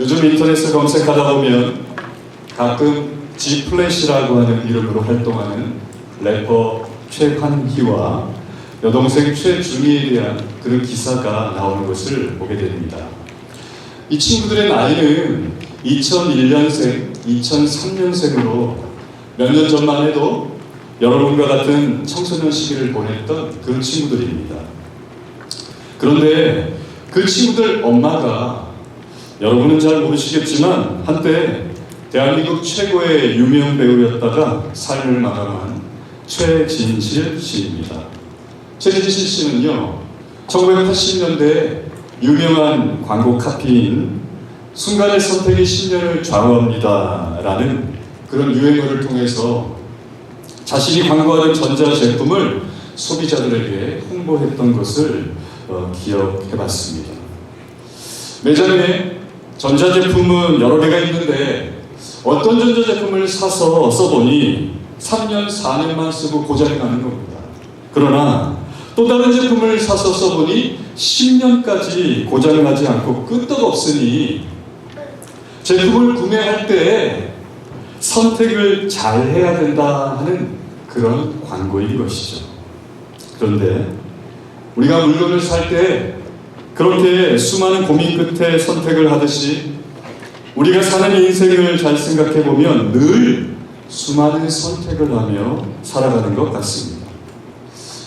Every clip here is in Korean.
요즘 인터넷을 검색하다 보면 가끔 G플래시라고 하는 이름으로 활동하는 래퍼 최환희와 여동생 최준희에 대한 그런 기사가 나오는 것을 보게 됩니다. 이 친구들의 나이는 2001년생, 2003년생으로 몇 년 전만 해도 여러분과 같은 청소년 시기를 보냈던 그 친구들입니다. 그런데 그 친구들 엄마가 여러분은 잘 모르시겠지만 한때 대한민국 최고의 유명 배우였다가 삶을 마감한 최진실 씨입니다. 최진실 씨는요, 1980년대 유명한 광고 카피인 순간의 선택이 10년을 좌우합니다 라는 그런 유행어를 통해서 자신이 광고하는 전자제품을 소비자들에게 홍보했던 것을 기억해봤습니다. 매장에 전자제품은 여러 개가 있는데 어떤 전자제품을 사서 써보니 3년, 4년만 쓰고 고장이 나는 겁니다. 그러나 또 다른 제품을 사서 써보니 10년까지 고장나지 않고 끄떡없으니 제품을 구매할 때 선택을 잘 해야 된다 하는 그런 광고인 것이죠. 그런데 우리가 물건을 살 때 그렇게 수많은 고민 끝에 선택을 하듯이 우리가 사는 인생을 잘 생각해 보면 늘 수많은 선택을 하며 살아가는 것 같습니다.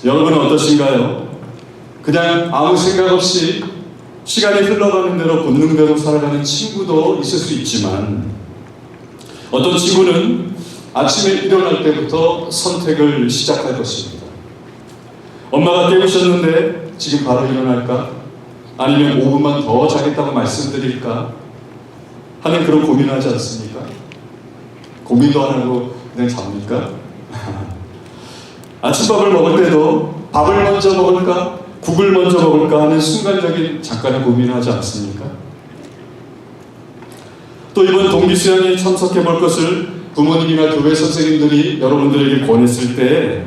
여러분은 어떠신가요? 그냥 아무 생각 없이 시간이 흘러가는 대로 본능대로 살아가는 친구도 있을 수 있지만 어떤 친구는 아침에 일어날 때부터 선택을 시작할 것입니다. 엄마가 깨우셨는데 지금 바로 일어날까? 아니면 5분만 더 자겠다고 말씀드릴까? 하는 그런 고민을 하지 않습니까? 고민도 안 하고 그냥 잡니까? 아침밥을 먹을 때도 밥을 먼저 먹을까? 국을 먼저 먹을까? 하는 순간적인 잠깐의 고민을 하지 않습니까? 또 이번 동기 수양에 참석해 볼 것을 부모님이나 교회 선생님들이 여러분들에게 권했을 때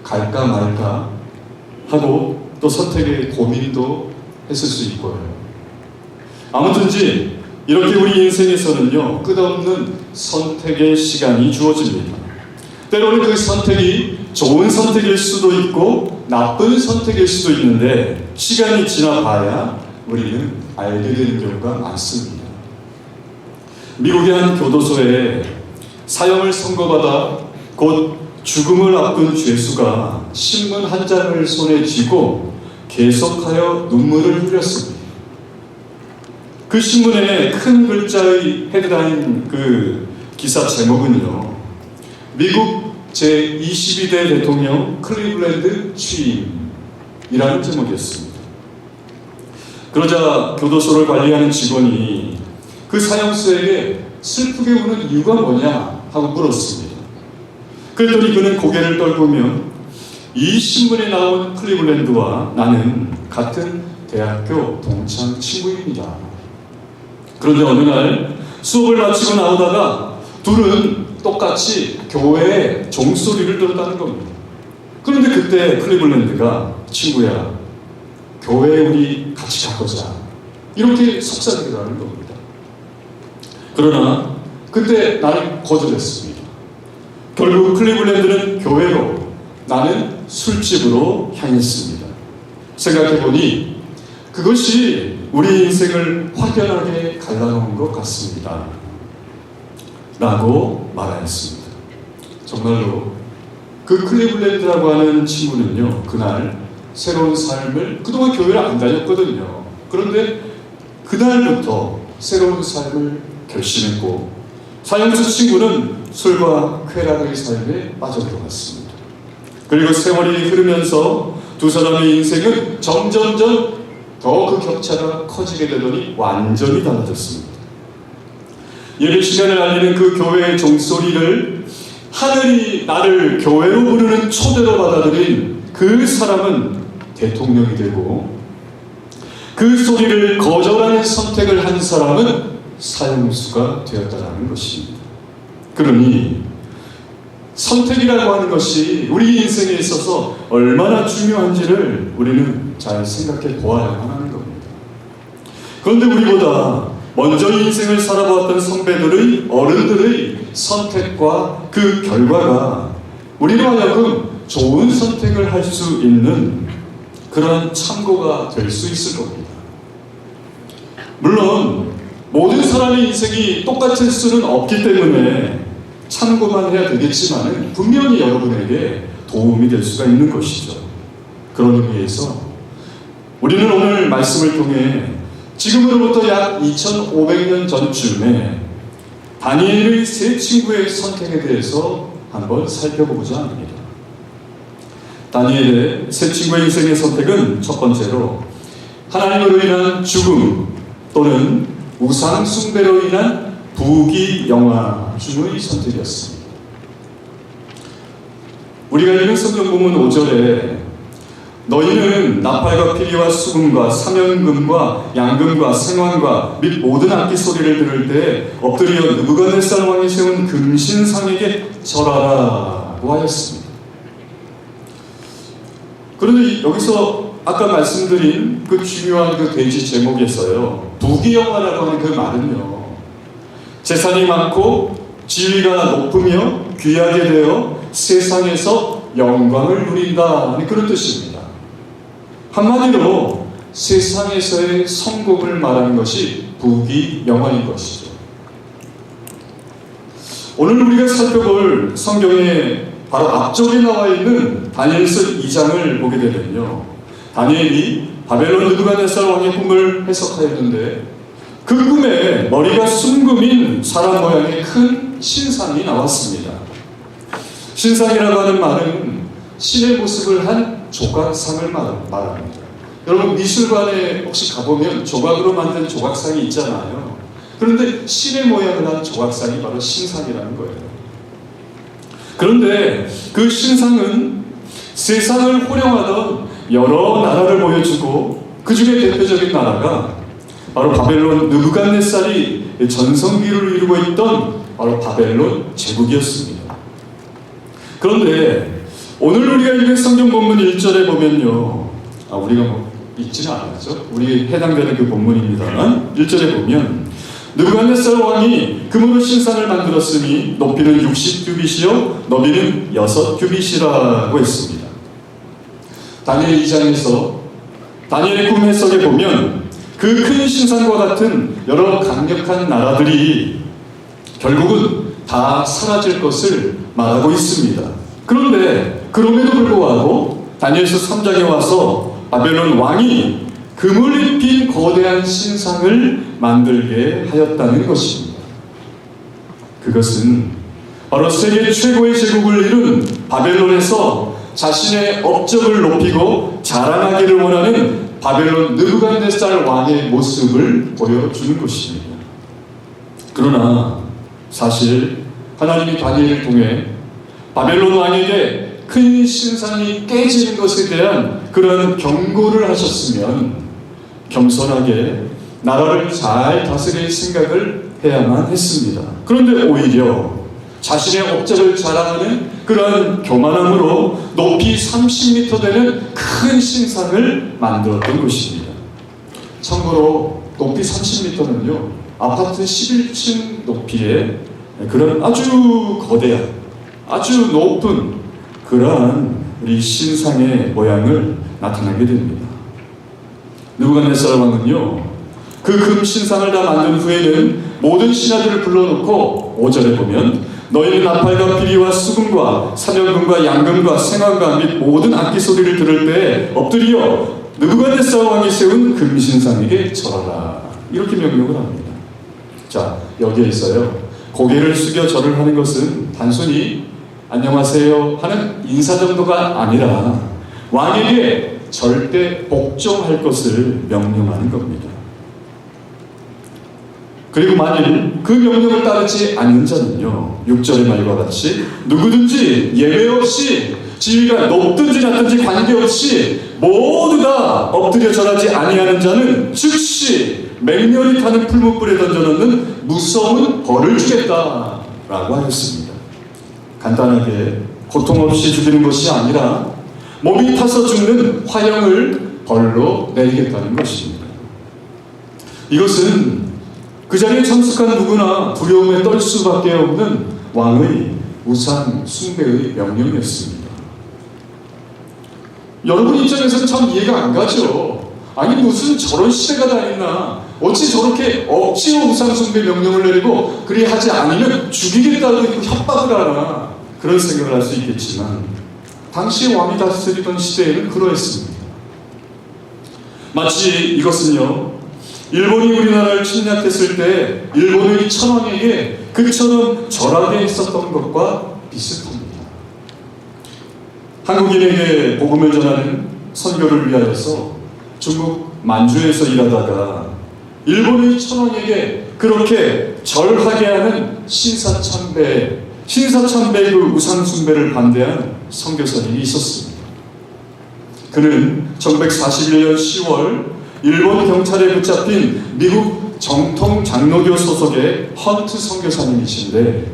갈까 말까 하고 또 선택의 고민도 했을 수 있고요. 아무튼지 이렇게 우리 인생에서는요, 끝없는 선택의 시간이 주어집니다. 때로는 그 선택이 좋은 선택일 수도 있고 나쁜 선택일 수도 있는데 시간이 지나봐야 우리는 알게 되는 경우가 많습니다. 미국의 한 교도소에 사형을 선고받아 곧 죽음을 앞둔 죄수가 신문 한 장을 손에 쥐고 계속하여 눈물을 흘렸습니다. 그 신문에 큰 글자의 헤드라인 그 기사 제목은요, 미국 제22대 대통령 클리블랜드 취임이라는 제목이었습니다. 그러자 교도소를 관리하는 직원이 그 사형수에게 슬프게 우는 이유가 뭐냐 하고 물었습니다. 그랬더니 그는 고개를 떨구며 이 신문에 나온 클리블랜드와 나는 같은 대학교 동창 친구입니다. 그런데 어느 날 수업을 마치고 나오다가 둘은 똑같이 교회의 종소리를 들었다는 겁니다. 그런데 그때 클리블랜드가 친구야, 교회에 우리 같이 가보자, 이렇게 속삭이더라는 겁니다. 그러나 그때 나는 거절했습니다. 결국 클리블랜드는 교회로, 나는 술집으로 향했습니다. 생각해보니 그것이 우리 인생을 확연하게 갈라놓은 것 같습니다 라고 말하였습니다. 정말로 그 클리블랜드라고 하는 친구는요, 그날 새로운 삶을, 그동안 교회를 안 다녔거든요. 그런데 그날부터 새로운 삶을 결심했고 사형수 친구는 술과 쾌락의 삶에 빠져들어갔습니다. 그리고 세월이 흐르면서 두 사람의 인생은 점점점 더 그 격차가 커지게 되더니 완전히 달라졌습니다. 예배 시간을 알리는 그 교회의 종소리를 하늘이 나를 교회로 부르는 초대로 받아들인 그 사람은 대통령이 되고 그 소리를 거절하는 선택을 한 사람은 사형수가 되었다는 것입니다. 그러니 선택이라고 하는 것이 우리 인생에 있어서 얼마나 중요한지를 우리는 잘 생각해 보아야만 하는 겁니다. 그런데 우리보다 먼저 인생을 살아보았던 선배들의 어른들의 선택과 그 결과가 우리로 하여금 좋은 선택을 할 수 있는 그런 참고가 될 수 있을 겁니다. 물론 모든 사람의 인생이 똑같을 수는 없기 때문에 참고만 해야 되겠지만 분명히 여러분에게 도움이 될 수가 있는 것이죠. 그런 의미에서 우리는 오늘 말씀을 통해 지금으로부터 약 2500년 전쯤에 다니엘의 세 친구의 선택에 대해서 한번 살펴보고자 합니다. 다니엘의 세 친구의 인생의 선택은 첫 번째로 하나님으로 인한 죽음 또는 우상 숭배로 인한 부귀영화 중의 선택이었습니다. 우리가 읽은 성경 본문 5절에 너희는 나팔과 피리와 수금과 사면금과 양금과 생황과 및 모든 악기 소리를 들을 때 엎드려 느부갓네살 왕이 세운 금신상에게 절하라고 하였습니다. 그런데 여기서 아까 말씀드린 그 중요한 그 대지 제목에서요, 부귀영화라고 하는 그 말은요, 재산이 많고 지위가 높으며 귀하게 되어 세상에서 영광을 누린다 하는 그런 뜻입니다. 한마디로 세상에서의 성공을 말하는 것이 부귀영화인 것이죠. 오늘 우리가 살펴볼 성경의 바로 앞쪽에 나와 있는 다니엘서 2장을 보게 되면요, 다니엘이 바벨론 느부갓네살 왕의 꿈을 해석하였는데 그 꿈에 머리가 순금인 사람 모양의 큰 신상이 나왔습니다. 신상이라고 하는 말은 신의 모습을 한 조각상을 말합니다. 여러분 미술관에 혹시 가보면 조각으로 만든 조각상이 있잖아요. 그런데 신의 모양을 한 조각상이 바로 신상이라는 거예요. 그런데 그 신상은 세상을 호령하던 여러 나라를 보여주고 그 중에 대표적인 나라가 바로 바벨론 느부갓네살이 전성기를 이루고 있던 바로 바벨론 제국이었습니다. 그런데 오늘 우리가 읽은 성경 본문 1절에 보면요, 우리가 읽지는 않았죠. 우리 해당되는 그 본문입니다만 1절에 보면 느부갓네살 왕이 금으로 신상을 만들었으니 높이는 60규빗이요 너비는 6규빗이라고 했습니다. 다니엘 2장에서 다니엘의 꿈 해석에 보면 그 큰 신상과 같은 여러 강력한 나라들이 결국은 다 사라질 것을 말하고 있습니다. 그런데 그럼에도 불구하고 다니엘서 3장에 와서 바벨론 왕이 금을 입힌 거대한 신상을 만들게 하였다는 것입니다. 그것은 바로 세계 최고의 제국을 이룬 바벨론에서 자신의 업적을 높이고 자랑하기를 원하는 바벨론 느부갓네살 왕의 모습을 보여주는 것입니다. 그러나 사실 하나님이 다니엘을 통해 바벨론 왕에게 큰 신상이 깨지는 것에 대한 그런 경고를 하셨으면 겸손하게 나라를 잘 다스릴 생각을 해야만 했습니다. 그런데 오히려 자신의 업적을 자랑하는 그런 교만함으로 높이 30m 되는 큰 신상을 만들었던 것입니다. 참고로 높이 30m는요 아파트 11층 높이의 그런 아주 거대한 아주 높은 그러한 우리 신상의 모양을 나타나게 됩니다. 느부갓네살 왕은요 그 금 신상을 다 만든 후에는 모든 신하들을 불러놓고 5절에 보면 너희는 나팔과 피리와 수금과 사면금과 양금과 생황과 및 모든 악기 소리를 들을 때 엎드려 느부갓네살 왕이 세운 금신상에게 절하라 이렇게 명령을 합니다. 자, 여기에 있어요. 고개를 숙여 절을 하는 것은 단순히 안녕하세요 하는 인사 정도가 아니라 왕에게 절대 복종할 것을 명령하는 겁니다. 그리고 만일 그 명령을 따르지 않는 자는요 6절의 말과 같이 누구든지 예외 없이 지위가 높든지 낮든지 관계없이 모두 다 엎드려 절하지 아니하는 자는 즉시 맹렬히 타는 풀무불에 던져놓는 무서운 벌을 주겠다라고 하였습니다. 간단하게 고통 없이 죽이는 것이 아니라 몸이 타서 죽는 화형을 벌로 내리겠다는 것입니다. 이것은 그 자리에 참석한 누구나 두려움에 떨 수밖에 없는 왕의 우상 숭배의 명령이었습니다. 여러분 입장에서는 참 이해가 안 가죠. 아니 무슨 저런 시대가 다 있나, 어찌 저렇게 억지로 우상 숭배 명령을 내리고 그리 하지 않으면 죽이겠다고 협박을 하나, 그런 생각을 할 수 있겠지만 당시 왕이 다스리던 시대에는 그러했습니다. 마치 이것은요, 일본이 우리나라를 침략했을 때 일본의 천황에게 그처럼 절하게 했었던 것과 비슷합니다. 한국인에게 복음을 전하는 선교를 위하여서 중국 만주에서 일하다가 일본의 천황에게 그렇게 절하게 하는 신사참배 그 우상숭배를 반대한 선교사님이 있었습니다. 그는 1941년 10월 일본 경찰에 붙잡힌 미국 정통 장로교 소속의 헌트 선교사님이신데,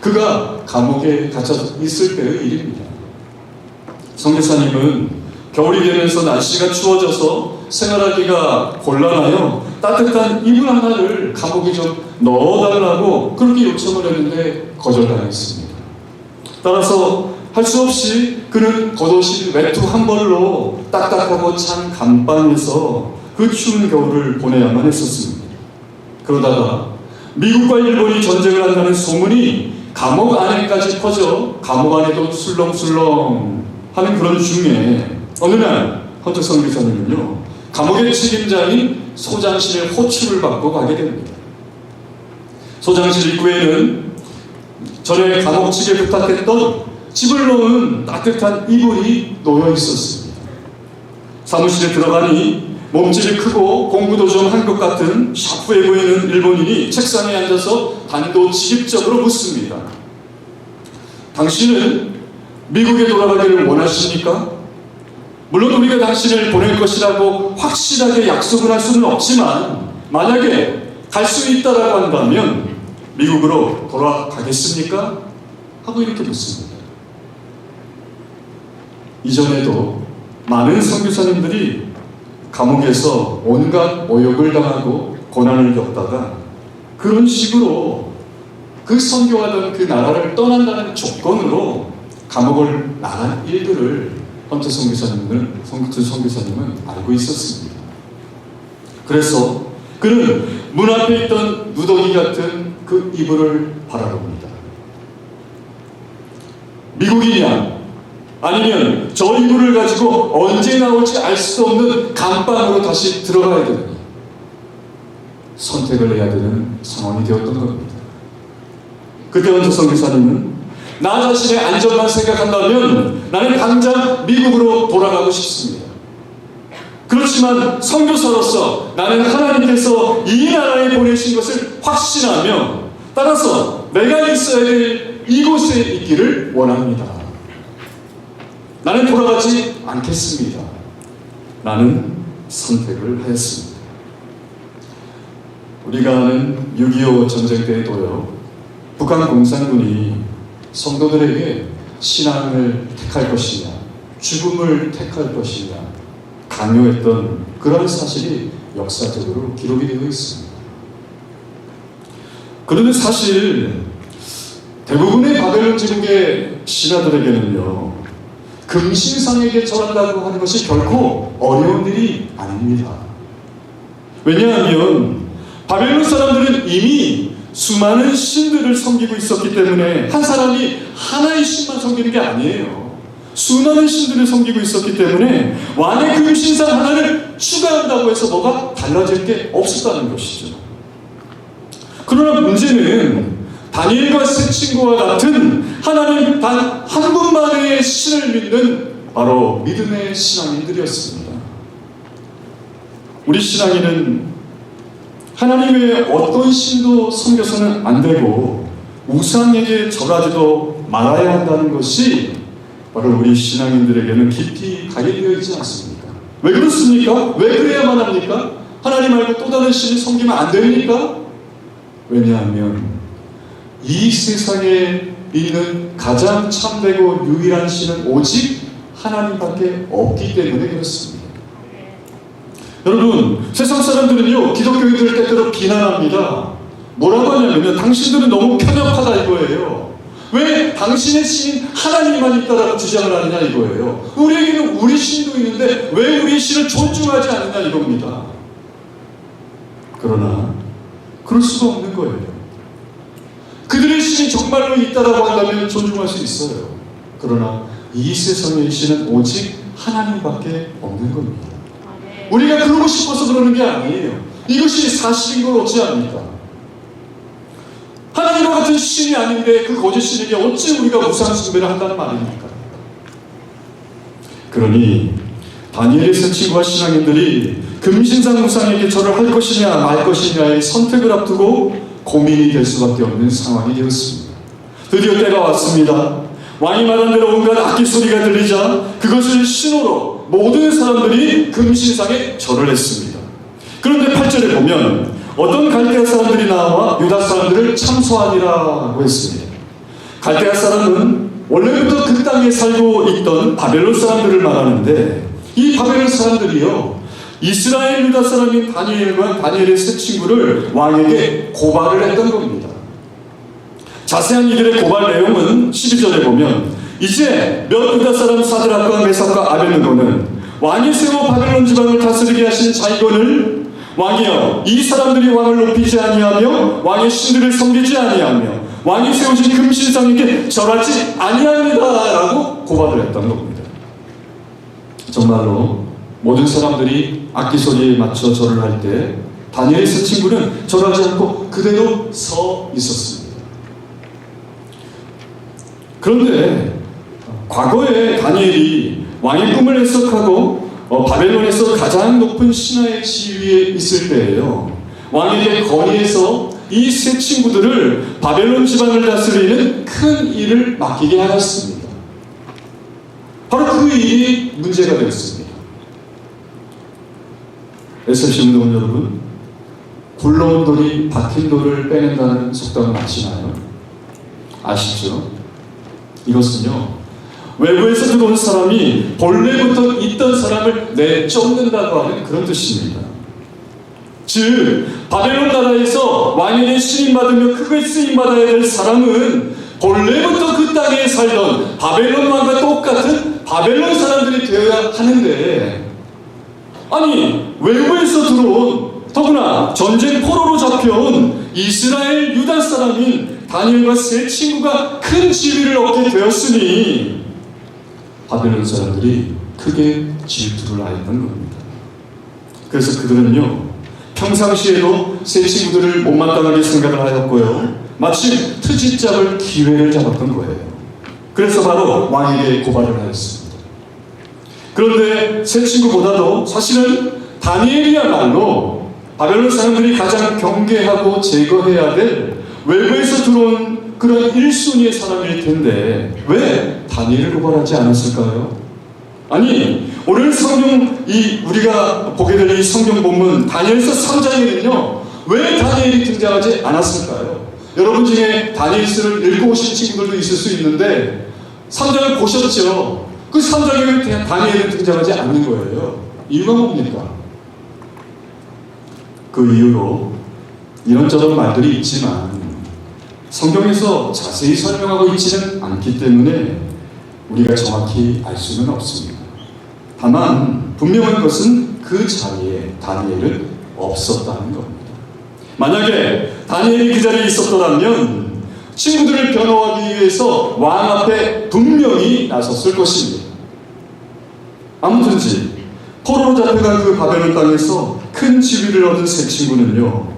그가 감옥에 갇혀 있을 때의 일입니다. 선교사님은 겨울이 되면서 날씨가 추워져서 생활하기가 곤란하여 따뜻한 이불 하나를 감옥에 좀 넣어달라고 그렇게 요청을 했는데 거절당했습니다. 따라서 할 수 없이 그는 겉옷인 외투 한 벌로 딱딱하고 찬 감방에서 그 추운 겨울을 보내야만 했었습니다. 그러다가 미국과 일본이 전쟁을 한다는 소문이 감옥 안에까지 퍼져 감옥 안에도 술렁술렁 하는 그런 중에 어느 날 헌트 선교사님은요, 감옥의 책임자인 소장실의 호출을 받고 가게 됩니다. 소장실 입구에는 전에 감옥 측에 부탁했던 집을 넣은 따뜻한 이불이 놓여 있었습니다. 사무실에 들어가니 몸집이 크고 공부도 좀 한 것 같은 샤프해 보이는 일본인이 책상에 앉아서 단도직입적으로 묻습니다. 당신은 미국에 돌아가기를 원하십니까? 물론 우리가 당신을 보낼 것이라고 확실하게 약속을 할 수는 없지만 만약에 갈 수 있다라고 한다면 미국으로 돌아가겠습니까? 하고 이렇게 묻습니다. 이전에도 많은 선교사님들이 감옥에서 온갖 모욕을 당하고 고난을 겪다가 그런 식으로 그 선교하던 그 나라를 떠난다는 조건으로 감옥을 나간 일들을 헌트 선교사님은 알고 있었습니다. 그래서 그는 문 앞에 있던 누더기 같은 그 이불을 바라봅니다. 미국이냐 아니면 저 이불을 가지고 언제 나올지 알 수도 없는 감방으로 다시 들어가야 되느냐, 선택을 해야 되는 상황이 되었던 겁니다. 그때 헌트 선교사님은 나 자신의 안전만 생각한다면 나는 당장 미국으로 돌아가고 싶습니다. 그렇지만 선교사로서 나는 하나님께서 이 나라에 보내신 것을 확신하며 따라서 내가 있어야 될 이곳에 있기를 원합니다. 나는 돌아가지 않겠습니다. 라는 선택을 하였습니다. 우리가 아는 6.25 전쟁 때에도요, 북한 공산군이 성도들에게 신앙을 택할 것이냐 죽음을 택할 것이냐 강요했던 그런 사실이 역사적으로 기록이 되어 있습니다. 그런데 사실 대부분의 바벨론 제국의 신하들에게는요, 금신상에게 절한다고 하는 것이 결코 어려운 일이 아닙니다. 왜냐하면 바벨론 사람들은 이미 수많은 신들을 섬기고 있었기 때문에 한 사람이 하나의 신만 섬기는 게 아니에요. 수많은 신들을 섬기고 있었기 때문에 왕의 금신상 하나를 추가한다고 해서 뭐가 달라질 게 없었다는 것이죠. 그러나 문제는 다니엘과 세 친구와 같은 하나님 단 한 분만의 신을 믿는 바로 믿음의 신앙인들이었습니다. 우리 신앙인은 하나님의 어떤 신도 섬겨서는 안 되고 우상에게 절하지도 말아야 한다는 것이 바로 우리 신앙인들에게는 깊이 각인되어 있지 않습니까? 왜 그렇습니까? 왜 그래야만 합니까? 하나님 말고 또 다른 신을 섬기면 안 됩니까? 왜냐하면 이 세상에 있는 가장 참되고 유일한 신은 오직 하나님밖에 없기 때문에 그렇습니다. 여러분, 세상 사람들은요, 기독교인들을 때때로 비난합니다. 뭐라고 하냐면요, 당신들은 너무 편협하다 이거예요. 왜 당신의 신인 하나님만 있다라고 주장을 하느냐 이거예요. 우리에게는 우리 신도 있는데 왜 우리 신을 존중하지 않느냐 이겁니다. 그러나 그럴 수가 없는 거예요. 그들의 신이 정말로 있다라고 한다면 존중할 수 있어요. 그러나 이 세상의 신은 오직 하나님밖에 없는 겁니다. 우리가 그러고 싶어서 그러는 게 아니에요. 이것이 사실인 걸 어찌 압니까? 하나님과 같은 신이 아닌데 그 거짓 신에게 어찌 우리가 우상 숭배를 한다는 말입니까? 그러니 다니엘의 세 친구와 신앙인들이 금신상 우상에게 절을 할 것이냐 말 것이냐의 선택을 앞두고 고민이 될 수밖에 없는 상황이 되었습니다. 드디어 때가 왔습니다. 왕이 말한 대로 온갖 악기 소리가 들리자 그것을 신호로 모든 사람들이 금신상에 절을 했습니다. 그런데 8절에 보면 어떤 갈대아 사람들이 나와 유다 사람들을 참소하니라고 했습니다. 갈대아 사람은 원래부터 그 땅에 살고 있던 바벨론 사람들을 말하는데 이 바벨론 사람들이요, 이스라엘 유다 사람인 다니엘과 다니엘의 세 친구를 왕에게 고발을 했던 겁니다. 자세한 이들의 고발 내용은 12절에 보면 이제 몇 유다 사람 사드락과 메삭과 아벳느고는 왕이 세워 바벨론 지방을 다스리게 하신 자이건을 왕이여 이 사람들이 왕을 높이지 아니하며 왕의 신들을 섬기지 아니하며 왕이 세우신 금신상에게 절하지 아니합니다 라고 고발을 했던 겁니다. 정말로 모든 사람들이 악기 소리에 맞춰 절을 할 때 다니엘의 세 친구는 절하지 않고 그대로 서 있었습니다. 그런데 과거에 다니엘이 왕의 꿈을 해석하고 바벨론에서 가장 높은 신하의 지위에 있을 때예요. 왕에게 건의해서 이 세 친구들을 바벨론 지방을 다스리는 큰 일을 맡기게 하였습니다. 바로 그 일이 문제가 되었습니다. 애쓰시는 여러분, 굴러온 돌이 박힌 돌을 빼낸다는 속담을 아시나요? 아시죠? 이것은요, 외부에서 들어온 사람이 본래부터 있던 사람을 내쫓는다고 하는 그런 뜻입니다. 즉 바벨론 나라에서 왕에게 신임받으며 크게 쓰임받아야 될 사람은 본래부터 그 땅에 살던 바벨론 왕과 똑같은 바벨론 사람들이 되어야 하는데, 아니 외부에서 들어온, 더구나 전쟁 포로로 잡혀온 이스라엘 유다 사람인 다니엘과 세 친구가 큰 지위를 얻게 되었으니 바벨론 사람들이 크게 질투를 하였던 겁니다. 그래서 그들은요, 평상시에도 세 친구들을 못마땅하게 생각을 하였고요, 마침 트집 잡을 기회를 잡았던 거예요. 그래서 바로 왕에게 고발을 하였습니다. 그런데 세 친구보다도 사실은 다니엘이야말로 바벨론 사람들이 가장 경계하고 제거해야 될 외부에서 들어온 그런 1순위의 사람일 텐데 왜 다니엘을 고발하지 않았을까요? 아니, 오늘 성경, 우리가 보게 될 이 성경 본문 다니엘서 3장에는요 왜 다니엘이 등장하지 않았을까요? 여러분 중에 다니엘서를 읽어오신 친구들도 있을 수 있는데 3장을 보셨죠? 그 3장에 왜 다니엘이 등장하지 않는 거예요? 이유가 뭡니까? 그 이유로 이런저런 말들이 있지만 성경에서 자세히 설명하고 있지는 않기 때문에 우리가 정확히 알 수는 없습니다. 다만 분명한 것은 그 자리에 다니엘은 없었다는 겁니다. 만약에 다니엘이 그 자리에 있었더라면 친구들을 변호하기 위해서 왕 앞에 분명히 나섰을 것입니다. 아무튼지 포로로 잡혀간 그 바벨론 땅에서 큰 지위를 얻은 세 친구는요,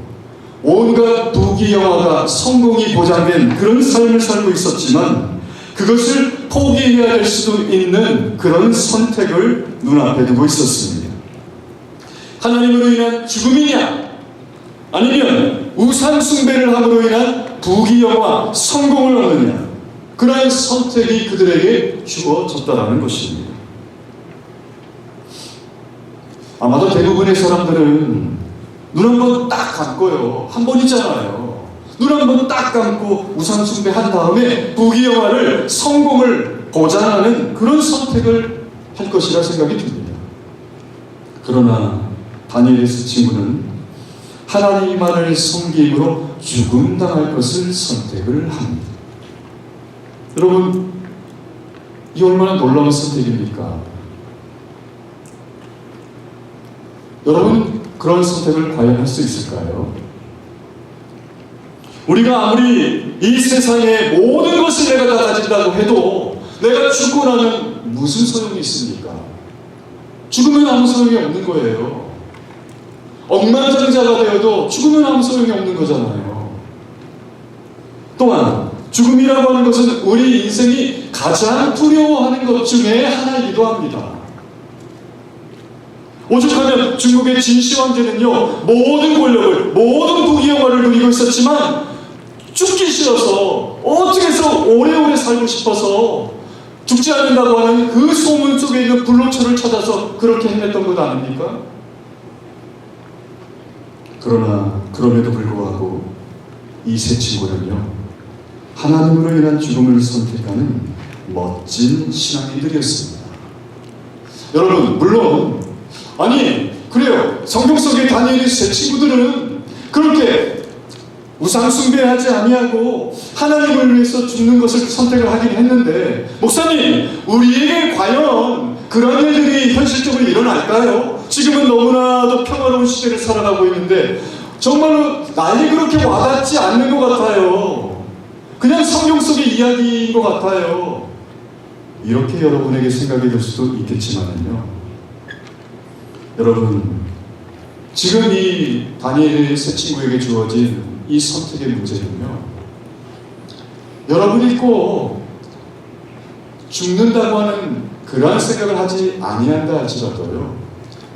온갖 부귀영화가 성공이 보장된 그런 삶을 살고 있었지만 그것을 포기해야 될 수도 있는 그런 선택을 눈앞에 두고 있었습니다. 하나님으로 인한 죽음이냐, 아니면 우상 숭배를 함으로 인한 부귀영화, 성공을 얻느냐, 그러한 선택이 그들에게 주어졌다라는 것입니다. 아마도 대부분의 사람들은 눈 한 번 딱 감고요, 한 번이잖아요. 눈 한 번 딱 감고 우상 숭배한 다음에 부귀영화를, 성공을 보장하는 그런 선택을 할 것이라 생각이 듭니다. 그러나 다니엘의 세 친구는 하나님만을 섬김으로 죽음당할 것을 선택을 합니다. 여러분, 이 얼마나 놀라운 선택입니까? 여러분, 그런 선택을 과연 할 수 있을까요? 우리가 아무리 이 세상의 모든 것을 내가 다 가진다고 해도 내가 죽고 나면 무슨 소용이 있습니까? 죽으면 아무 소용이 없는 거예요. 억만장자가 되어도 죽으면 아무 소용이 없는 거잖아요. 또한 죽음이라고 하는 것은 우리 인생이 가장 두려워하는 것 중에 하나이기도 합니다. 오죽하면 중국의 진시 황제는요, 모든 권력을, 모든 부귀영화를 누리고 있었지만 죽기 싫어서 어떻게 해서 오래오래 살고 싶어서 죽지 않는다고 하는 그 소문 속에 있는 불로초를 찾아서 그렇게 해냈던 것 아닙니까? 그러나 그럼에도 불구하고 이 세 친구는요, 하나님으로 인한 죽음을 선택하는 멋진 신앙인들이었습니다. 여러분, 물론 아니 그래요, 성경 속의 다니엘의 세 친구들은 그렇게 우상 숭배하지 아니하고 하나님을 위해서 죽는 것을 선택을 하긴 했는데, 목사님, 우리에게 과연 그런 일들이 현실적으로 일어날까요? 지금은 너무나도 평화로운 시대를 살아가고 있는데 정말로 나에게 그렇게 와닿지 않는 것 같아요. 그냥 성경 속의 이야기인 것 같아요. 이렇게 여러분에게 생각이 될 수도 있겠지만요, 여러분, 지금 이 다니엘의 세 친구에게 주어진 이 선택의 문제는요, 여러분이 꼭 죽는다고 하는 그러한 생각을 하지 아니한다 할지라도요,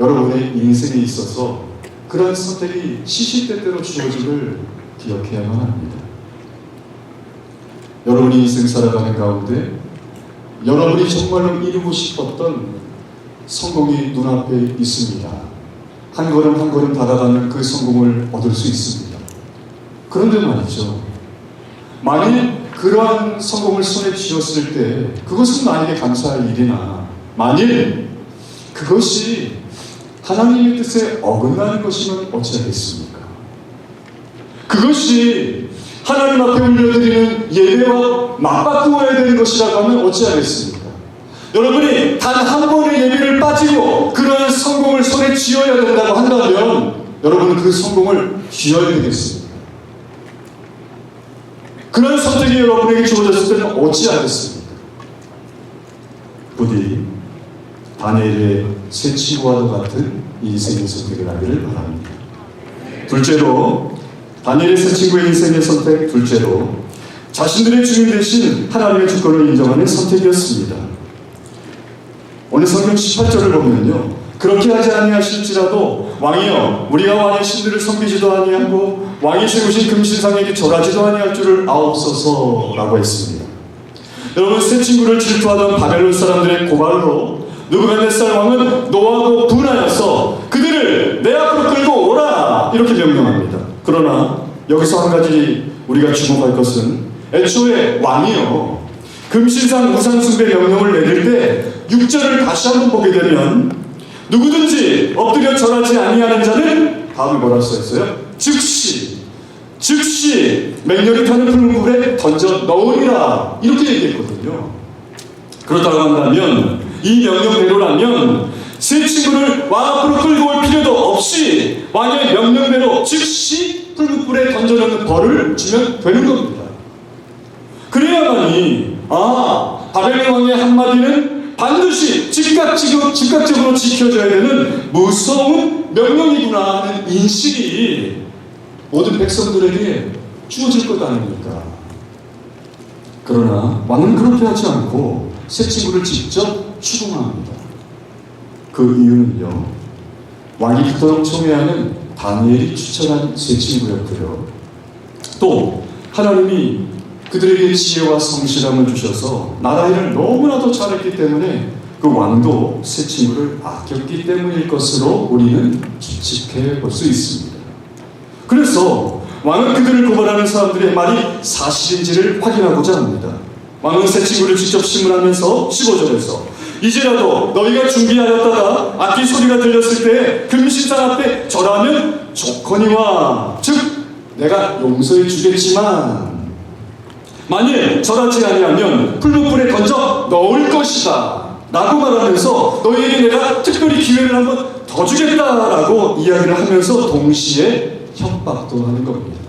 여러분의 인생에 있어서 그런 선택이 시시때때로 주어짐을 기억해야만 합니다. 여러분이 인생 살아가는 가운데 여러분이 정말로 이루고 싶었던 성공이 눈앞에 있습니다. 한 걸음 한 걸음 다가가는 그 성공을 얻을 수 있습니다. 그런데 말이죠, 만일 그러한 성공을 손에 쥐었을 때 그것은 나에게 감사할 일이나, 만일 그것이 하나님의 뜻에 어긋나는 것이면 어찌하겠습니까? 그것이 하나님 앞에 올려드리는 예배와 맞바꾸어야 되는 것이라고 하면 어찌하겠습니까? 여러분이 단 한 번의 예배를 빠지고 그런 성공을 손에 쥐어야 된다고 한다면 여러분은 그 성공을 쥐어야 되겠습니다. 그런 선택이 여러분에게 주어졌을 때는 어찌하겠습니까? 부디 다니엘의 세 친구와도 같은 인생의 선택을 하기를 바랍니다. 둘째로, 다니엘의 세 친구의 인생의 선택, 둘째로 자신들의 주인 대신 하나님의 주권을 인정하는 선택이었습니다. 오늘 성경 18절을 보면요, 그렇게 하지 아니하실지라도 왕이여, 우리가 왕의 신들을 섬기지도 아니하고 왕이 세우신 금신상에게 절하지도 아니할 줄을 아옵소서라고 했습니다. 여러분, 세 친구를 질투하던 바벨론 사람들의 고발로 느부갓네살 왕은 노하고 분하여서 그들을 내 앞으로 끌고 오라 이렇게 명령합니다. 그러나 여기서 한 가지 우리가 주목할 것은, 애초에 왕이요, 금신상 우상 숭배 명령을 내릴 때 6절을 다시 한번 보게 되면 누구든지 엎드려 절하지 아니하는 자는 다음에 뭐라고 써있어요? 즉시 맹렬히 타는 붉은 불에 던져 넣으리라 이렇게 얘기했거든요. 그렇다고 한다면, 이 명령대로라면 세 친구를 왕 앞으로 끌고 올 필요도 없이 왕의 명령대로 즉시 붉은 불에 던져 넣는 벌을 주면 되는 겁니다. 그래야만이 바벨론 왕의 한마디는 반드시 즉각적으로 지켜져야 되는 무서운 명령이구나 하는 인식이 모든 백성들에게 주어질 것 아닙니까? 그러나 왕은 그렇게 하지 않고 세 친구를 직접 추궁합니다. 그 이유는요, 왕이 그토록 청해하는 다니엘이 추천한 세 친구였고요, 또 하나님이 그들에게 지혜와 성실함을 주셔서 나라 일을 너무나도 잘했기 때문에 그 왕도 세 친구를 아꼈기 때문일 것으로 우리는 추측해 볼 수 있습니다. 그래서 왕은 그들을 고발하는 사람들의 말이 사실인지를 확인하고자 합니다. 왕은 세 친구를 직접 신문하면서 15절에서 이제라도 너희가 준비하였다가 악기 소리가 들렸을 때 금신상 앞에 절하면 좋거니와, 즉 내가 용서해 주겠지만 만일 절하지 아니하면 풀무불에 던져 넣을 것이다 라고 말하면서 너희에게 내가 특별히 기회를 한번 더 주겠다라고 이야기를 하면서 동시에 협박도 하는 겁니다.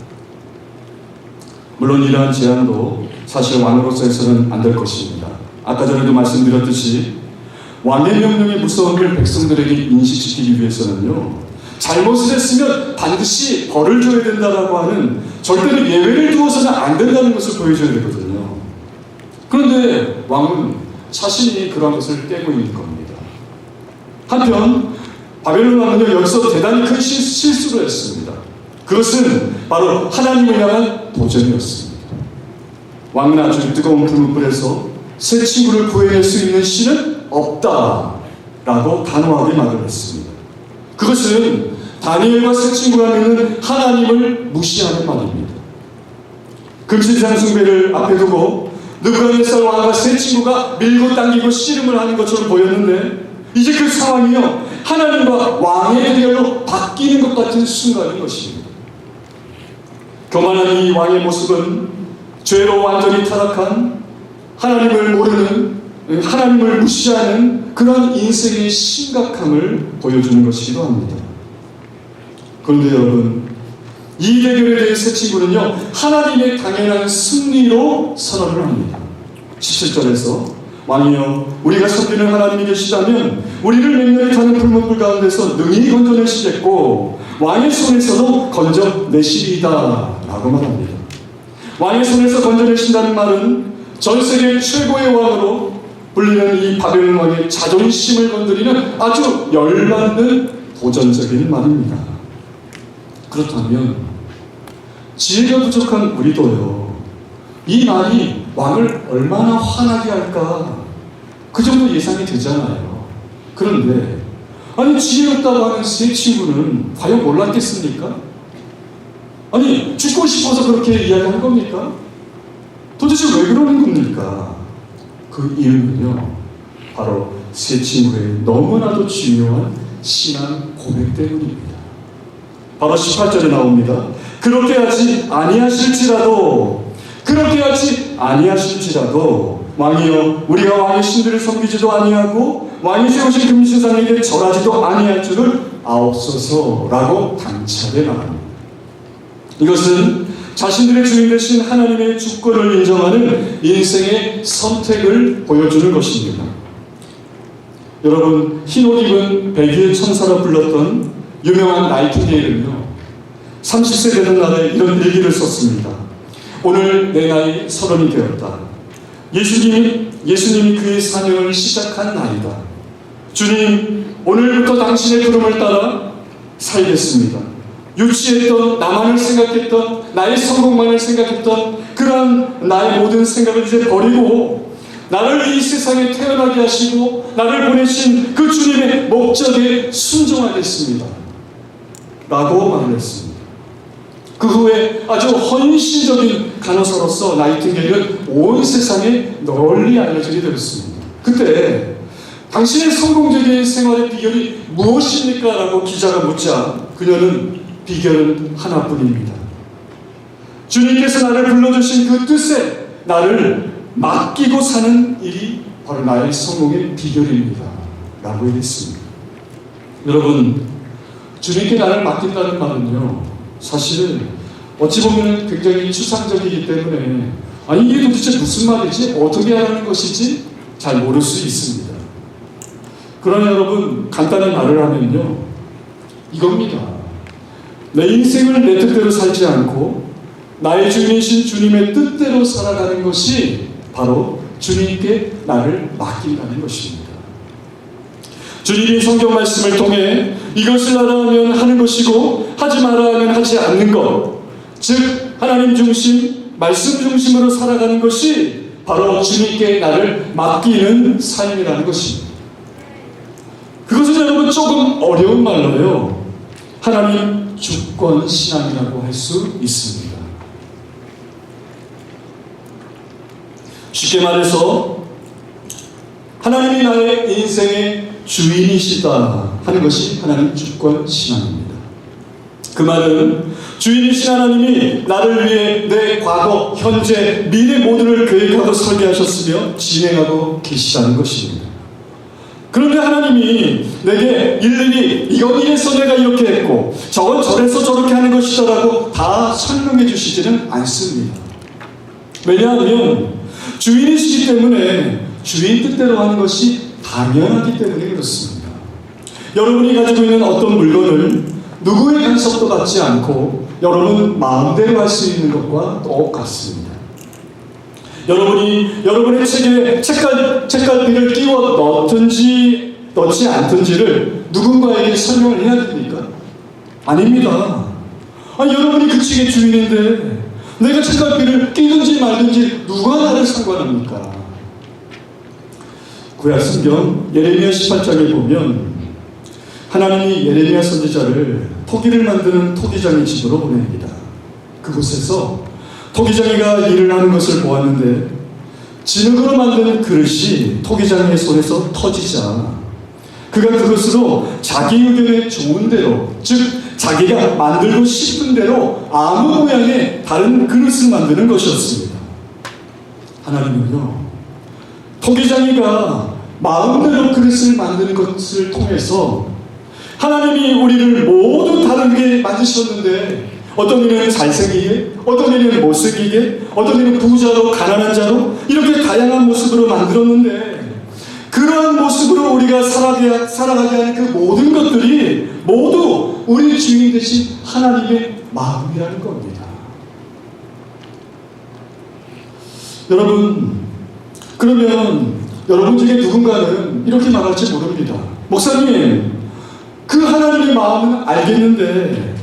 물론 이러한 제안도 사실 왕으로서 해서는 안 될 것입니다. 아까 전에도 말씀드렸듯이 왕의 명령의 무서움을 백성들에게 인식시키기 위해서는요, 잘못을 했으면 반드시 벌을 줘야 된다라고 하는, 절대로 예외를 두어서는 안 된다는 것을 보여줘야 되거든요. 그런데 왕은 자신이 그런 것을 깨고 있는 겁니다. 한편 바벨론 왕은요, 여기서 대단히 큰 실수를 했습니다. 그것은 바로 하나님을 향한 도전이었습니다. 왕은 아주 뜨거운 불문불에서 새 친구를 구해낼 수 있는 신은 없다라고 단호하게 말을 했습니다. 그것은 다니엘과 새 친구가 믿는 하나님을 무시하는 말입니다. 금신상 숭배를 앞에 두고 느부갓네살 왕과 새 친구가 밀고 당기고 씨름을 하는 것처럼 보였는데, 이제 그 상황이요, 하나님과 왕의 대결로 바뀌는 것 같은 순간인 것입니다. 교만한 이 왕의 모습은 죄로 완전히 타락한, 하나님을 모르는, 하나님을 무시하는 그런 인생의 심각함을 보여주는 것이기도 합니다. 그런데 여러분, 이 대결에 대해 새 친구는요, 하나님의 당연한 승리로 선언을 합니다. 17절에서 왕이여, 우리가 섬기는 하나님이 계시다면 우리를 맹렬히 타는 불문불 가운데서 능히 건져내시겠고 왕의 손에서도 건져내시리이다 라고 말합니다. 왕의 손에서 건져내신다는 말은 전 세계 최고의 왕으로 불리는 이 바벨론 왕의 자존심을 건드리는 아주 열받는 도전적인 말입니다. 그렇다면 지혜가 부족한 우리도요, 이 말이 왕을 얼마나 화나게 할까, 그 정도 예상이 되잖아요. 그런데 아니, 지혜롭다고 하는 새 친구는 과연 몰랐겠습니까? 아니, 죽고 싶어서 그렇게 이야기한 겁니까? 도대체 왜 그러는 겁니까? 그 이유는요, 바로 새 친구의 너무나도 중요한 신앙 고백 때문입니다. 바로 18절에 나옵니다. 그렇게 하지 아니하실지라도 왕이여, 우리가 왕의 신들을 섬기지도 아니하고 왕이 세우신 금신상에게 절하지도 아니할 줄을 아옵소서라고 당차게 말합니다. 이것은 자신들의 주인 되신 하나님의 주권을 인정하는 인생의 선택을 보여주는 것입니다. 여러분, 흰옷 입은 백의의 천사라 불렀던 유명한 나이팅게일은요, 30세 되는 날에 이런 일기를 썼습니다. 오늘 내 나이 30이 되었다. 예수님이 그의 사명을 시작한 날이다. 주님, 오늘부터 당신의 부름을 따라 살겠습니다. 유치했던, 나만을 생각했던, 나의 성공만을 생각했던 그러한 나의 모든 생각을 이제 버리고 나를 이 세상에 태어나게 하시고 나를 보내신 그 주님의 목적에 순종하겠습니다 라고 말을 했습니다. 그 후에 아주 헌신적인 간호사로서 나이팅게일은 온 세상에 널리 알려지게 되었습니다. 그때 당신의 성공적인 생활의 비결이 무엇입니까? 라고 기자가 묻자 그녀는 비결은 하나뿐입니다. 주님께서 나를 불러주신 그 뜻에 나를 맡기고 사는 일이 바로 나의 성공의 비결입니다 라고 얘기했습니다. 여러분, 주님께 나를 맡긴다는 말은요, 사실은 어찌 보면 굉장히 추상적이기 때문에 아니, 이게 도대체 무슨 말이지? 어떻게 하는 것이지? 잘 모를 수 있습니다. 그러나 여러분, 간단히 말을 하면요, 이겁니다. 내 인생을 내 뜻대로 살지 않고 나의 주인이신 주님의 뜻대로 살아가는 것이 바로 주님께 나를 맡긴다는 것입니다. 주님이 성경 말씀을 통해 이것을 하라 하면 하는 것이고 하지 마라 하면 하지 않는 것, 즉 하나님 중심, 말씀 중심으로 살아가는 것이 바로 주님께 나를 맡기는 삶이라는 것입니다. 그것은 여러분 조금 어려운 말로요, 하나님 주권 신앙이라고 할 수 있습니다. 쉽게 말해서 하나님이 나의 인생의 주인이시다 하는 것이 하나님 주권 신앙입니다. 그 말은 주인이신 하나님이 나를 위해 내 과거, 현재, 미래 모두를 계획하고 설계하셨으며 진행하고 계시다는 것입니다. 그런데 하나님이 내게 일일이 이건 이래서 내가 이렇게 했고 저건 저래서 저렇게 하는 것이다라고 다 설명해 주시지는 않습니다. 왜냐하면 주인이시기 때문에 주인 뜻대로 하는 것이 당연하기 때문에 그렇습니다. 여러분이 가지고 있는 어떤 물건을 누구의 간섭도 받지 않고 여러분 마음대로 할 수 있는 것과 똑같습니다. 여러분이 여러분의 책에 책갈피를 끼워 넣지 않든지를 누군가에게 설명을 해야 됩니까? 아닙니다. 여러분이 그 책의 주인인데 내가 책갈피를 끼든지 말든지 누가 나를 상관합니까? 구약 성경 예레미야 18장에 보면 하나님이 예레미야 선지자를 토기를 만드는 토기장의 집으로 보냅니다. 그곳에서 토기장이가 일을 하는 것을 보았는데 진흙으로 만든 그릇이 토기장의 손에서 터지자 그가 그것으로 자기 의견에 좋은 대로, 즉 자기가 만들고 싶은 대로 아무 모양의 다른 그릇을 만드는 것이었습니다. 하나님은요, 토기장이가 마음대로 그릇을 만드는 것을 통해서 하나님이 우리를 모두 다르게 만드셨는데 어떤 이는 잘생기게, 어떤 이는 못생기게, 어떤 이는 부자로 가난한 자로 이렇게 다양한 모습으로 만들었는데 그러한 모습으로 우리가 살아가게 하는 그 모든 것들이 모두 우리 주인 되신 하나님의 마음이라는 겁니다. 여러분, 그러면 여러분 중에 누군가는 이렇게 말할지 모릅니다. 목사님, 그 하나님의 마음은 알겠는데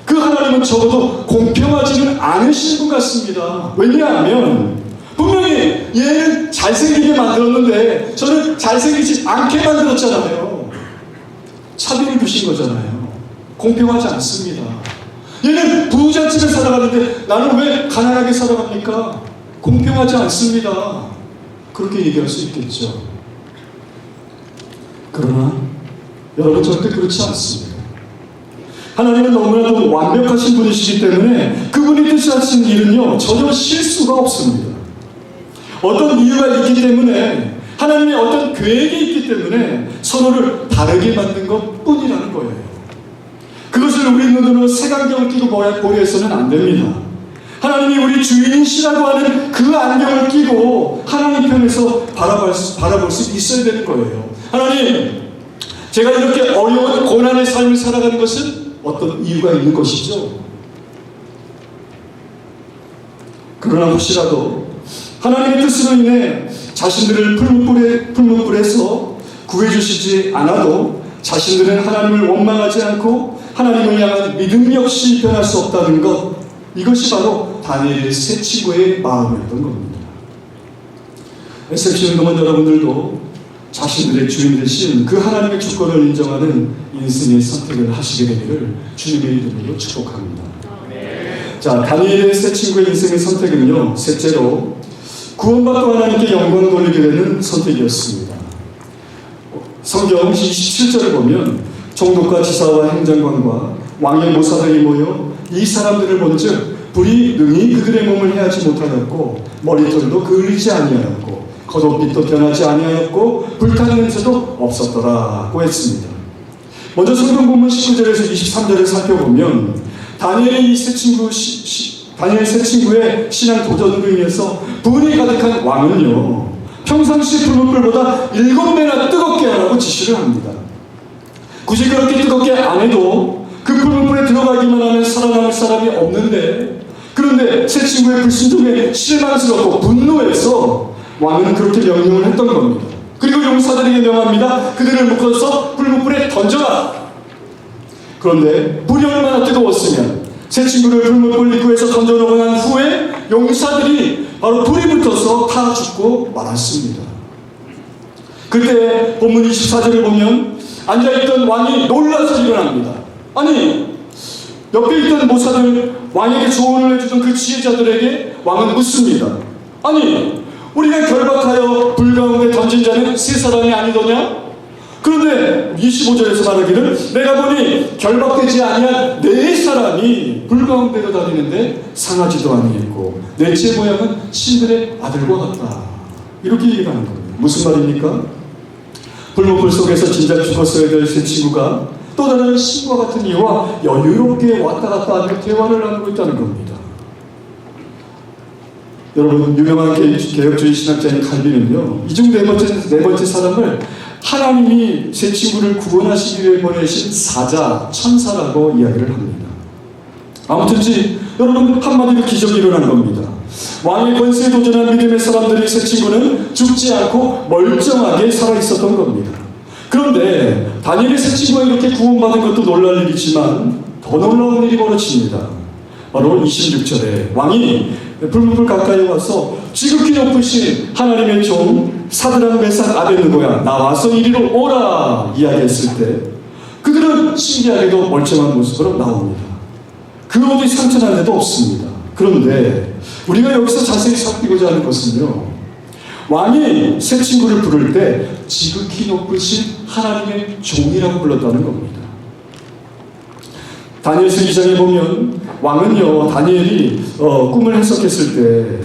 그 하나님은 적어도 공평하지는 않으신 분 같습니다. 왜냐하면 분명히 얘는 잘생기게 만들었는데 저는 잘생기지 않게 만들었잖아요. 차별을 두신 거잖아요. 공평하지 않습니다. 얘는 부잣집에 살아가는데 나는 왜 가난하게 살아갑니까? 공평하지 않습니다. 그렇게 얘기할 수 있겠죠. 그러나 여러분 절대 그렇지 않습니다. 하나님은 너무나도 완벽하신 분이시기 때문에 그분이 뜻하신 일은요 전혀 실수가 없습니다. 어떤 이유가 있기 때문에 하나님의 어떤 계획이 있기 때문에 서로를 다르게 만든 것 뿐이라는 거예요. 그것을 우리 눈으로 색안경을 끼고 보려 해서는 안 됩니다. 하나님이 우리 주인이시라고 하는 그 안경을 끼고 하나님 편에서 바라볼 수 있어야 되는 거예요. 하나님, 제가 이렇게 어려운 고난의 삶을 살아가는 것은 어떤 이유가 있는 것이죠. 그러나 혹시라도 하나님의 뜻으로 인해 자신들을 풀무불에서 구해주시지 않아도 자신들은 하나님을 원망하지 않고 하나님을 향한 믿음 역시 변할 수 없다는 것, 이것이 바로 다니엘의 세 친구의 마음이었던 겁니다. SFC 운동원 여러분들도 자신들의 주인 되신 그 하나님의 주권을 인정하는 인생의 선택을 하시게 되기를 주님의 이름으로 축복합니다. 자, 다니엘의 세 친구의 인생의 선택은요, 셋째로 구원받고 하나님께 영광 돌리게 되는 선택이었습니다. 성경 27절을 보면 총독과 지사와 행장관과 왕의 모사들이 모여 이 사람들을 본즉 불이 능히 그들의 몸을 해하지 못하였고 머리털도 그을리지 아니하였고 겉옷빛도 변하지 아니하였고 불타는 냄새도 없었더라고 했습니다. 먼저 성경 본문 19절에서 23절을 살펴보면 다니엘의 이 세 친구의 신앙 도전으로 인해서 분이 가득한 왕은요 평상시 풀무불보다 7배나 뜨겁게 하라고 지시를 합니다. 굳이 그렇게 뜨겁게 안 해도 그 풀무불에 들어가기만 하면 살아남을 사람이 없는데, 그런데 세 친구의 불순종에 실망스럽고 분노해서 왕은 그렇게 명령을 했던 겁니다. 그리고 용사들에게 명합니다. 그들을 묶어서 풀무불에 던져라. 그런데 불이 얼마나 뜨거웠으면 세 친구를 풀무불 입구에서 던져놓고 난 후에 용사들이 바로 불이 붙어서 타 죽고 말았습니다. 그때 본문 24절을 보면 앉아있던 왕이 놀라서 일어납니다. 아니, 옆에 있던 모사들, 왕에게 조언을 해주던 그 지혜자들에게 왕은 묻습니다. 아니, 우리가 결박하여 불 가운데 던진 자는 세 사람이 아니더냐? 그런데 25절에서 말하기를 내가 보니 결박되지 아니한 네 사람이 불 가운데로 다니는데 상하지도 아니했고 넷째 모양은 신들의 아들과 같다. 이렇게 얘기하는 겁니다. 무슨 말입니까? 불목불 속에서 진작 죽었어야 될 세 친구가 또 다른 신과 같은 이와 여유롭게 왔다 갔다 하며 대화를 나누고 있다는 겁니다. 여러분, 유명한 개혁주의 신학자인 칼빈은요, 이 중 네 번째 사람을 하나님이 세 친구를 구원하시기 위해 보내신 사자, 천사라고 이야기를 합니다. 아무튼지 여러분, 한마디로 기적이 일어난 겁니다. 왕의 권세에 도전한 믿음의 사람들이 세 친구는 죽지 않고 멀쩡하게 살아있었던 겁니다. 그런데 다니엘의 세 친구가 이렇게 구원받은 것도 놀랄 일이지만 더 놀라운 일이 벌어집니다. 바로 26절에 왕이 불목을 가까이 와서 지극히 높으신 하나님의 종 사드락 메삭 아벳느고야 나와서 이리로 오라 이야기했을 때 그들은 신기하게도 멀쩡한 모습으로 나옵니다. 그 어디 상처난 데도 없습니다. 그런데 우리가 여기서 자세히 살피고자 하는 것은요, 왕이 세 친구를 부를 때 지극히 높으신 하나님의 종이라고 불렀다는 겁니다. 다니엘서 2장에 보면 왕은요, 다니엘이 꿈을 해석했을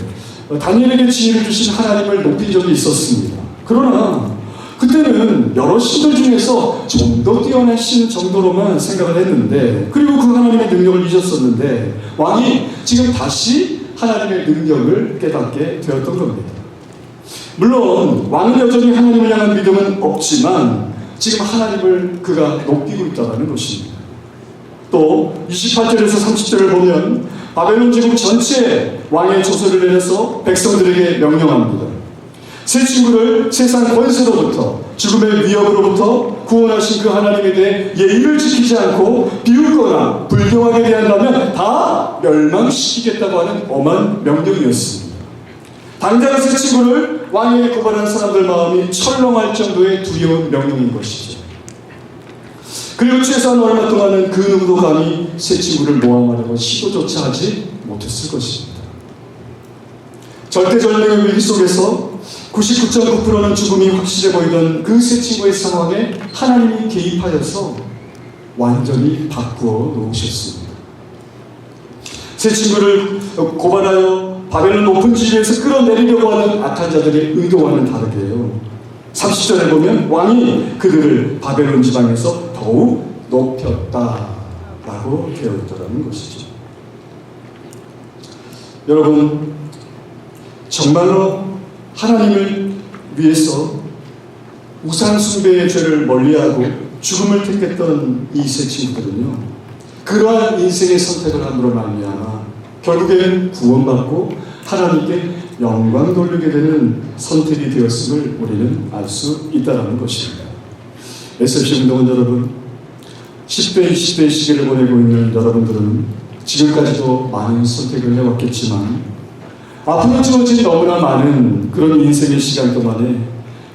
때 다니엘에게 지혜를 주신 하나님을 높인 적이 있었습니다. 그러나 그때는 여러 신들 중에서 좀 더 뛰어나신 정도로만 생각을 했는데, 그리고 그 하나님의 능력을 잊었었는데 왕이 지금 다시 하나님의 능력을 깨닫게 되었던 겁니다. 물론 왕은 여전히 하나님을 향한 믿음은 없지만 지금 하나님을 그가 높이고 있다는 것입니다. 또 28절에서 30절을 보면 바벨론 제국 전체에 왕의 조서를 내려서 백성들에게 명령합니다. 세 친구를 세상 권세로부터 죽음의 위협으로부터 구원하신 그 하나님에 대해 예의를 지키지 않고 비웃거나 불경하게 대한다면 다 멸망시키겠다고 하는 엄한 명령이었습니다. 당장 세 친구를 왕에게 고발한 사람들 마음이 철렁할 정도의 두려운 명령인 것이죠. 그리고 최소한 얼마 동안은 그 누구도 감히 세 친구를 모함하려고 시도조차 하지 못했을 것입니다. 절대절명의 위기 속에서 99.9%는 죽음이 확실해 보이던 그 세 친구의 상황에 하나님이 개입하여서 완전히 바꾸어 놓으셨습니다. 세 친구를 고발하여 바벨론 높은 지위에서 끌어내리려고 하는 악한 자들의 의도와는 다르게요, 30절에 보면 왕이 그들을 바벨론 지방에서 더욱 높였다라고 되어 있더라는 것이죠. 여러분, 정말로 하나님을 위해서 우상 숭배의 죄를 멀리하고 죽음을 택했던 이 세 친구들은요, 그러한 인생의 선택을 함으로 말미암아 결국에는 구원받고 하나님께 영광 돌리게 되는 선택이 되었음을 우리는 알 수 있다는 것입니다. SFC 운동원 여러분, 10대, 20대 시기를 보내고 있는 여러분들은 지금까지도 많은 선택을 해왔겠지만 앞으로 주어진 너무나 많은 그런 인생의 시간 동안에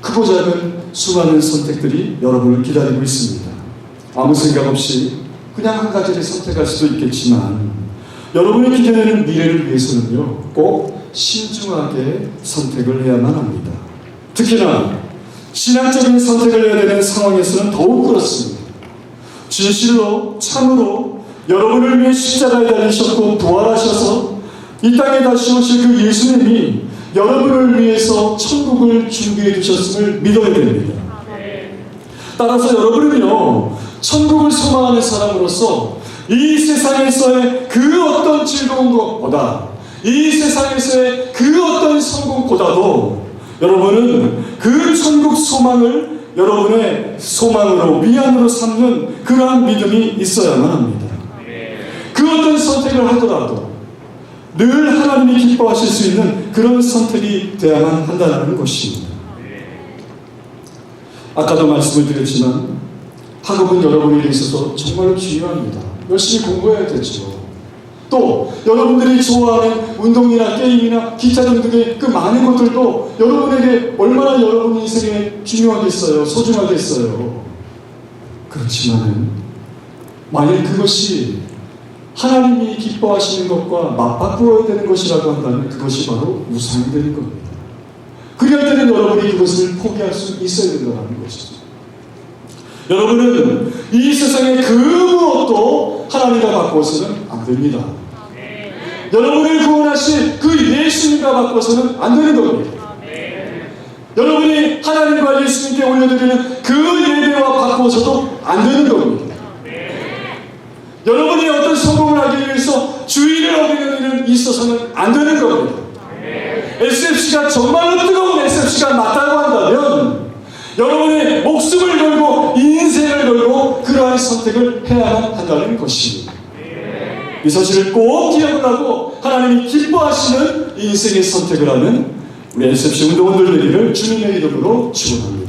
크고 작은 수많은 선택들이 여러분을 기다리고 있습니다. 아무 생각 없이 그냥 한 가지를 선택할 수도 있겠지만 여러분이 기대되는 미래를 위해서는요, 꼭 신중하게 선택을 해야만 합니다. 특히나 신앙적인 선택을 해야 되는 상황에서는 더욱 그렇습니다. 진실로 참으로 여러분을 위해 십자가에 달리셨고 부활하셔서 이 땅에 다시 오실 그 예수님이 여러분을 위해서 천국을 준비해 주셨음을 믿어야 됩니다. 따라서 여러분은요, 천국을 소망하는 사람으로서 이 세상에서의 그 어떤 즐거운 것보다, 이 세상에서의 그 어떤 성공보다도 여러분은 그 천국 소망을 여러분의 소망으로, 위안으로 삼는 그러한 믿음이 있어야만 합니다. 그 어떤 선택을 하더라도 늘 하나님이 기뻐하실 수 있는 그런 선택이 되어야만 한다는 것입니다. 아까도 말씀을 드렸지만 학업은 여러분에게 있어서 정말로 중요합니다. 열심히 공부해야 되죠. 또 여러분들이 좋아하는 운동이나 게임이나 기타 등등의 그 많은 것들도 여러분에게 얼마나 여러분 인생에 중요하겠어요, 소중하겠어요. 그렇지만은 만일 그것이 하나님이 기뻐하시는 것과 맞바꾸어야 되는 것이라고 한다면 그것이 바로 우상이 되는 겁니다. 그럴 때는 여러분이 그것을 포기할 수 있어야 된다는 것이죠. 여러분은 이 세상의 그 무엇도 하나님과 바꿔서는 안 됩니다. 여러분을 구원하신 그 예수님과 바꿔서는 안 되는 겁니다. 여러분이 하나님과 예수님께 올려드리는 그 예배와 바꿔서도 안 되는 겁니다. 여러분이 어떤 성공을 하기 위해서 주의를 어기는 일은 있어서는 안 되는 겁니다. SFC가 정말로 뜨거운 SFC가 맞다고 한다면 여러분의 목숨을 걸고 인생을 걸고 그러한 선택을 해야만 한다는 것입니다. 이 사실을 꼭 기억을 하고 하나님이 기뻐하시는 인생의 선택을 하는 우리 SFC 운동원들 되기를 주님의 이름으로 축원합니다.